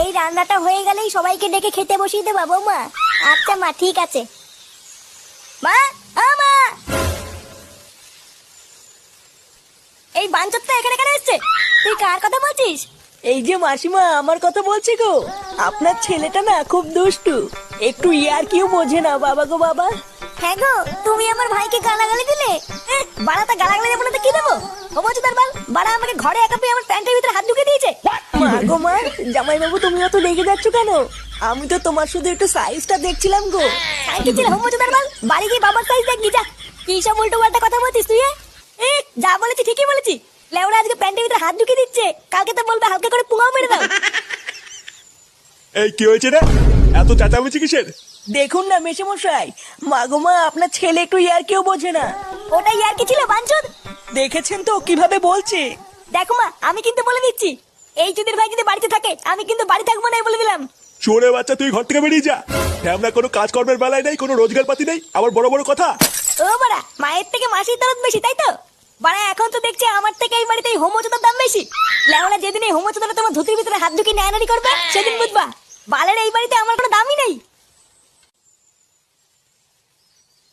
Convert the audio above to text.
এই রান্নাটা হয়ে গেলেই সবাইকে ডেকে খেতে বসিয়ে দেবা বৌমা। আচ্ছা মা, ঠিক আছে। মা, ও মা, এই বাঞ্চতটা এখানে কেন এসছে? তুই কার কথা বলছিস? এই যে মাসিমা, আমার কথা বলছি গো। আপনার ছেলেটা না খুব দুষ্টু, একটু ইয়ার কিউ বোঝে না বাবা গো বাবা। হ্যাঁ গো, তুমি আমার ভাইকে গালাগালি দিলে। বাড়াতে গালাগালি দেবো না তো কি দেবো? ও বলছো তার বাল, বাড়া আমাকে ঘরে একা পেয়ে আমার প্যান্টের ভিতরে হাত ঢুকে দিয়েছে। মা গো মা, জামাই বাবু তুমি অত রেগে যাচ্ছ কেন? আমি তো তোমার শুধু একটু সাইজটা দেখছিলাম গো। সাইজ ছিল হোম তার বাল, বাড়ি গিয়ে বাবার সাইজ দেখবি যা। কি সব উল্টো পাল্টা কথা বলছিস তুই? যা বলেছি ঠিকই বলেছি। লেওরা আজকে প্যান্টের ভিতরে হাত ঢুকে দিচ্ছে, কালকে তো বলবে হালকা করে পুঙাও মেরে দাও। এই কি হয়েছে রে? এত চেঁচামেচি কিসের? দেখুন না মেশামশাই, মা গো মা, আপনার ছেলে একটু ইয়ার কিউ বোঝে না। ওটাই আর কি ছিল বাঞ্চদ? দেখেছেন তো কিভাবে বলছে। দেখো মা, আমি কিন্তু বলে দিচ্ছি, এই চুদির ভাই যদি বাড়িতে থাকে আমি কিন্তু বাড়ি থাকবো না, বলে দিলাম। চোরে বাচ্চা, তুই ঘর থেকে বেরিয়ে যা। আমরা কোনো কাজকর্মের বেলায় নেই, কোনো রোজগার পাতি নেই, আবার বড় বড় কথা। ও বাড়া, মায়ের থেকে মাসির দরদ বেশি, তাই তো? বাড়া এখন তো দেখছি আমার থেকে এই বাড়িতে হোমোচোদার দাম বেশি। লেওনা যেদিন এই হোমোচোদারা তোমার ধুতির ভিতরে হাত ঢুকিয়ে নেয়ানারি করবে সেদিন বুঝবা বালের এই বাড়িতে আমার কোনো দামই নেই।